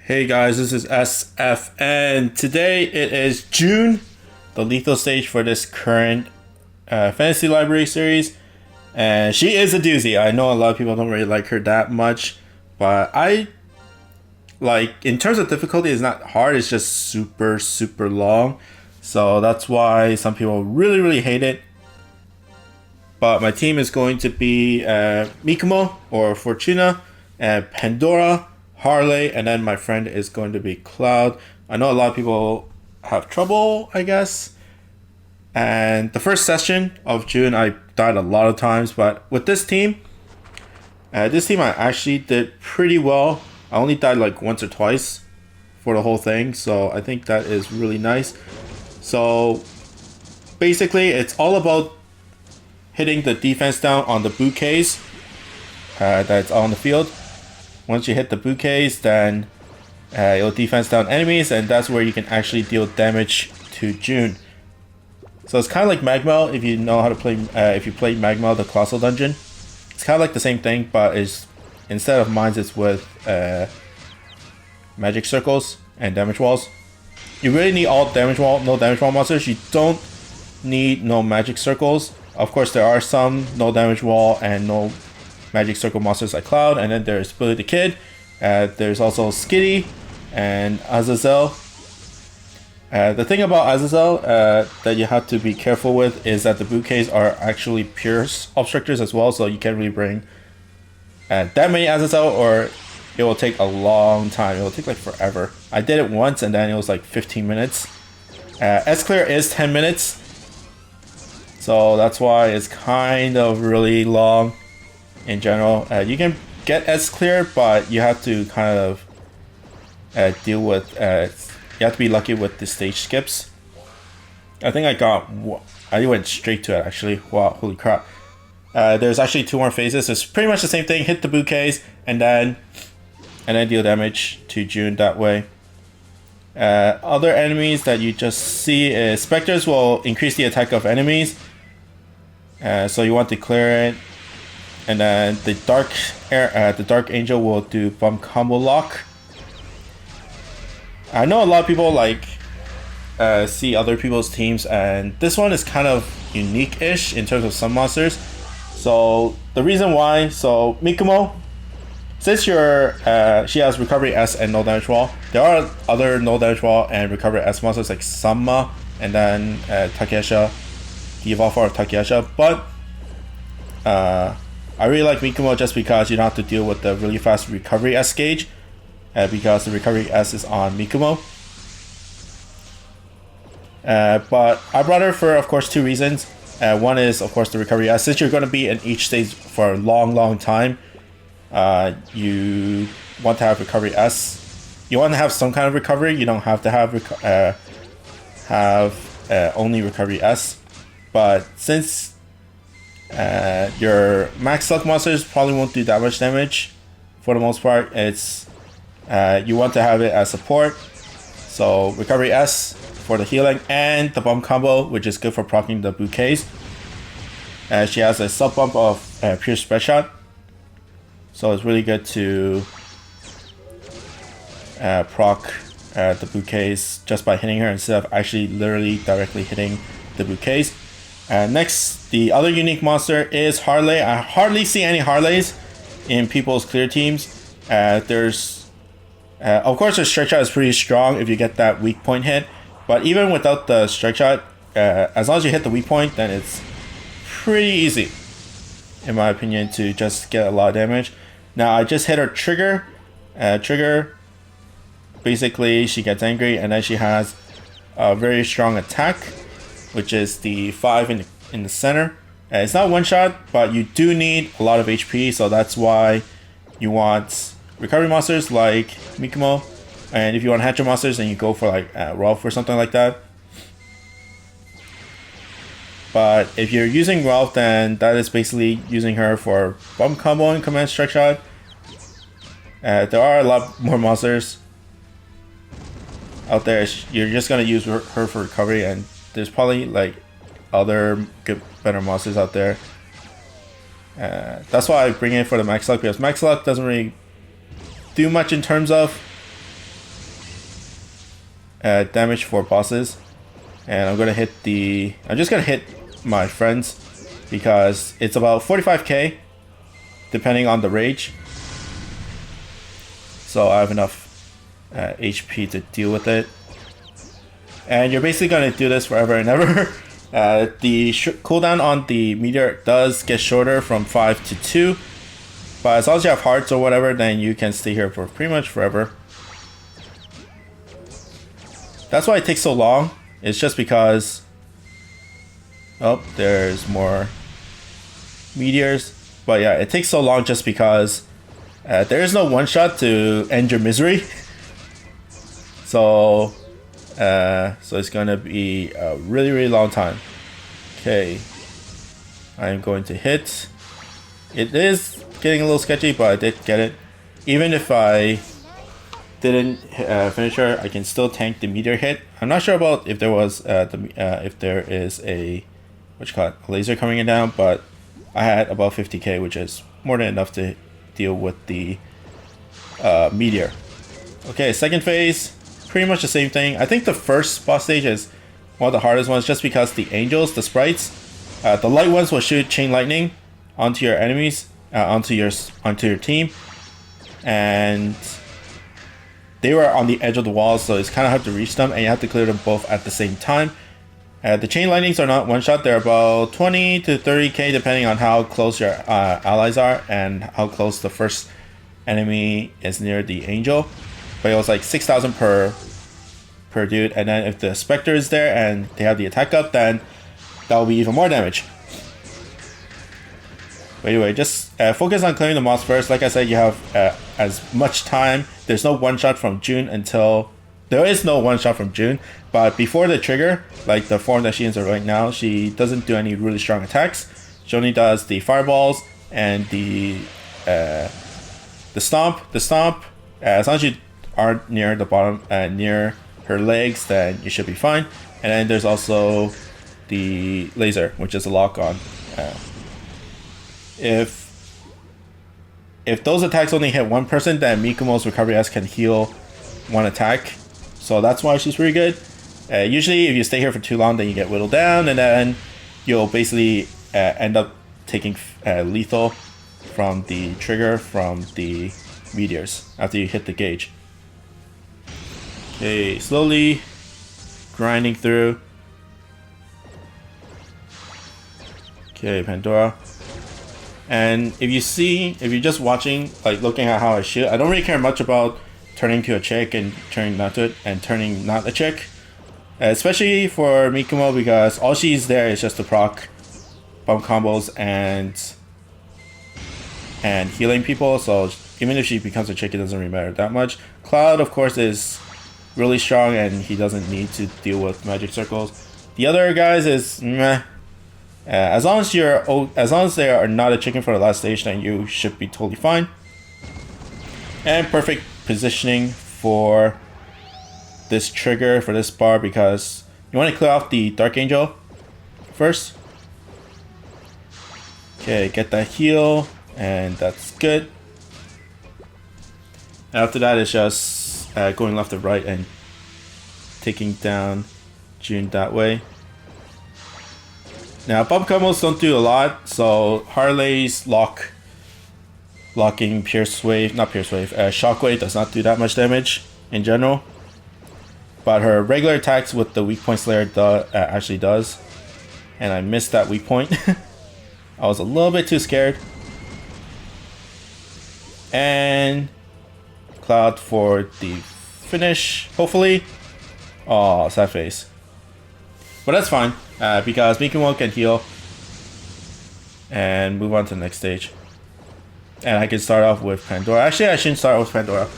Hey guys, this is SF, and today it is June, the lethal stage for this current fantasy library series. And she is a doozy. I know a lot of people don't really like her that much, but I like, in terms of difficulty, it's not hard, it's just super long. So that's why some people really hate it. But my team is going to be Mikumo or Fortuna, Pandora, Harley, and then my friend is going to be Cloud. I know a lot of people have trouble, I guess. And the first session of June, I died a lot of times, but with this team I actually did pretty well. I only died like once or twice for the whole thing, so I think that is really nice. So basically, it's all about hitting the defense down on the bouquets that's on the field. Once you hit the bouquets, then it'll defense down enemies, and that's where you can actually deal damage to June. So it's kind of like Magma, if you know how to play, if you play Magma, the Colossal Dungeon. It's kind of like the same thing, but it's instead of mines, it's with magic circles and damage walls. You really need all damage wall, no damage wall monsters. You don't need no magic circles. Of course, there are some no damage wall and no magic circle monsters like Cloud, and then there's Billy the Kid. There's also Skitty and Azazel. The thing about Azazel that you have to be careful with is that the bouquets are actually pierce obstructors as well, so you can't really bring that many Azazel, or it will take a long time. It will take like forever. I did it once and then it was like 15 minutes. S-Clear is 10 minutes, so that's why it's kind of really long. In general, you can get S-Clear, but you have to kind of deal with, you have to be lucky with the stage skips. I think I went straight to it actually. Wow, holy crap. There's actually 2 more phases. It's pretty much the same thing. Hit the bouquets and then deal damage to June that way. Other enemies that you just see is Spectres will increase the attack of enemies. So you want to clear it. And then the Dark Angel will do bump combo lock. I know a lot of people like see other people's teams, and this one is kind of unique-ish in terms of some monsters. So the reason why, so Mikumo, since she has recovery S and no damage wall, there are other no damage wall and recovery S monsters like Samma and then Takesha, the evolve form of Takesha, but I really like Mikumo just because you don't have to deal with the really fast recovery S gauge, because the recovery S is on Mikumo. But I brought her for, of course, 2 reasons. One is, of course, the recovery S. Since you're going to be in each stage for a long time, you want to have recovery S. You want to have some kind of recovery. You don't have to have only recovery S. But since your max luck monsters probably won't do that much damage for the most part, it's you want to have it as support. So recovery S for the healing and the bump combo, which is good for proccing the bouquets. She has a sub bump of pure spread shot, so it's really good to proc the bouquets just by hitting her instead of actually literally directly hitting the bouquets. Next, the other unique monster is Harley. I hardly see any Harleys in people's clear teams. Of course, the strike shot is pretty strong if you get that weak point hit. But even without the strike shot, as long as you hit the weak point, then it's pretty easy, in my opinion, to just get a lot of damage. Now, I just hit her trigger. Basically, she gets angry, and then she has a very strong attack, which is the 5 in the center. It's not one shot, but you do need a lot of HP, so that's why you want recovery monsters like Mikumo. And if you want hatcher monsters, then you go for like Rolf or something like that. But if you're using Rolf, then that is basically using her for bump combo and command strike shot. There are a lot more monsters out there. You're just gonna use her for recovery, and there's probably like other better monsters out there. That's why I bring it for the max luck, because max luck doesn't really do much in terms of damage for bosses, and I'm just gonna hit my friends because it's about 45k depending on the rage. So I have enough HP to deal with it. And you're basically gonna do this forever and ever. The cooldown on the meteor does get shorter from 5 to 2, but as long as you have hearts or whatever, then you can stay here for pretty much forever. That's why it takes so long. It's just because... oh, there's more meteors. But yeah, it takes so long just because there is no one-shot to end your misery. So it's gonna be a really, really long time. Okay, I'm going to hit. It is getting a little sketchy, but I did get it. Even if I didn't finish her, I can still tank the meteor hit. I'm not sure about if there was if there is a a laser coming in down, but I had about 50k, which is more than enough to deal with the meteor. Okay, second phase, pretty much the same thing. I think the first boss stage is one of the hardest ones, just because the angels, the sprites, the light ones will shoot chain lightning onto your enemies, onto your team, and they were on the edge of the wall, so it's kind of hard to reach them, and you have to clear them both at the same time. The chain lightnings are not one shot. They're about 20 to 30k depending on how close your allies are and how close the first enemy is near the angel. But it was like 6,000 per dude, and then if the Spectre is there and they have the attack up, then that will be even more damage. But anyway, just focus on clearing the moss first. Like I said, you have as much time. There's no one shot from June until... there is no one shot from June, but before the trigger, like the form that she is in right now, she doesn't do any really strong attacks. She only does the fireballs and the stomp. The stomp, as long as you aren't near the bottom, near her legs, then you should be fine. And then there's also the laser, which is a lock on. If those attacks only hit one person, then Mikumo's recovery S can heal one attack. So that's why she's pretty good. Usually if you stay here for too long, then you get whittled down, and then you'll basically end up taking lethal from the trigger from the meteors after you hit the gauge. Okay, slowly grinding through. Okay, Pandora. And if you're just watching, like looking at how I shoot, I don't really care much about turning to a chick and turning not to it and turning not a chick. Especially for Mikumo, because all she's there is just to proc bump combos and healing people, so even if she becomes a chick, it doesn't really matter that much. Cloud, of course, is really strong and he doesn't need to deal with magic circles. The other guys is meh. As long as they are not a chicken for the last stage, then you should be totally fine. And perfect positioning for this trigger, for this bar, because you want to clear off the Dark Angel first. Okay, get that heal, and that's good. After that, it's just going left to right and taking down June that way. Now, bump combos don't do a lot, so Harley's locking Pierce Wave, not Pierce Wave, Shockwave does not do that much damage in general. But her regular attacks with the weak point Slayer actually does. And I missed that weak point. I was a little bit too scared. And Cloud for the finish, hopefully. Oh, sad face. But that's fine, because Mikumo can heal and move on to the next stage. And I can start off with Pandora. Actually, I shouldn't start with Pandora.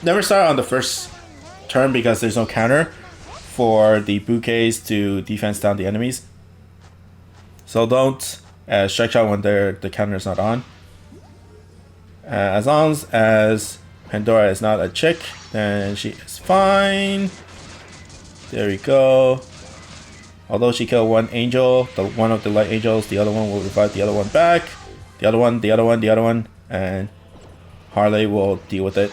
Never start on the first turn because there's no counter for the bouquets to defense down the enemies. So don't strike shot when the counter is not on. As long as Pandora is not a chick, then she is fine. There we go. Although she killed one angel, one of the light angels, the other one will revive the other one back. The other one, and Harley will deal with it.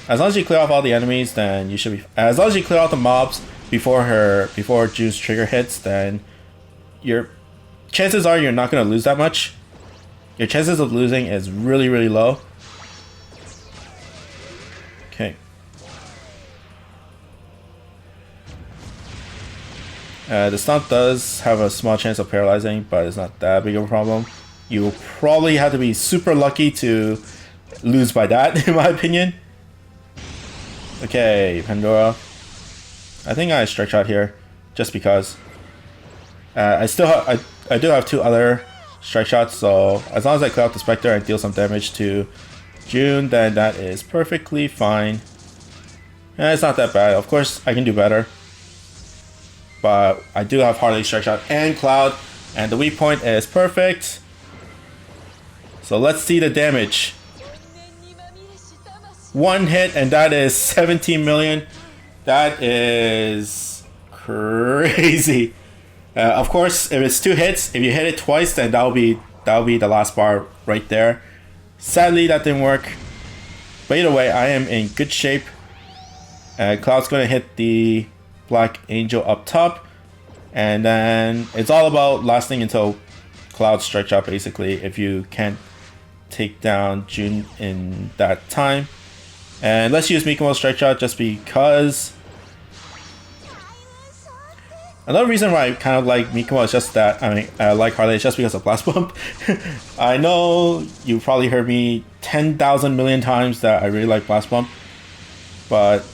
As long as you clear off all the enemies, then you should be. As long as you clear out the mobs before June's trigger hits, then your chances are you're not gonna lose that much. Your chances of losing is really, really low. Okay. The stunt does have a small chance of paralyzing, but it's not that big of a problem. You will probably have to be super lucky to lose by that, in my opinion. Okay, Pandora. I think I strike shot here, just because. I do have 2 other strike shots, so as long as I clear out the Spectre and deal some damage to June, then that is perfectly fine. And it's not that bad. Of course, I can do better. But I do have Harley, strike shot, and Cloud, and the weak point is perfect. So let's see the damage. 1 hit, and that is 17 million. That is crazy. Of course, if it's 2 hits, if you hit it twice, then that'll be the last bar right there. Sadly, that didn't work. But either way, I am in good shape. Cloud's gonna hit the Black Angel up top, and then it's all about lasting until Cloud strike shot, basically, if you can't take down June in that time. And let's use Mikumo's strike shot just because. Another reason why I kind of like Mikumo is just that, I like Harley, is just because of Blast Bump. I know you probably heard me 10,000 million times that I really like Blast Bump, but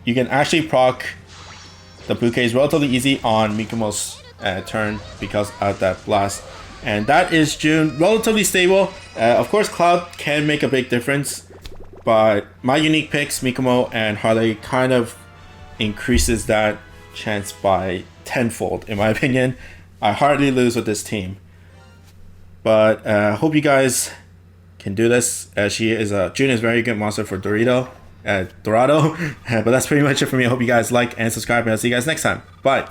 you can actually proc the bouquets relatively easy on Mikumo's turn because of that blast. And that is June, relatively stable. Of course, Cloud can make a big difference, but my unique picks, Mikumo and Harley, kind of increases that chance by tenfold, in my opinion. I hardly lose with this team, but hope you guys can do this. June is a very good monster for Dorado. But that's pretty much it for me. I hope you guys like and subscribe, and I'll see you guys next time. Bye.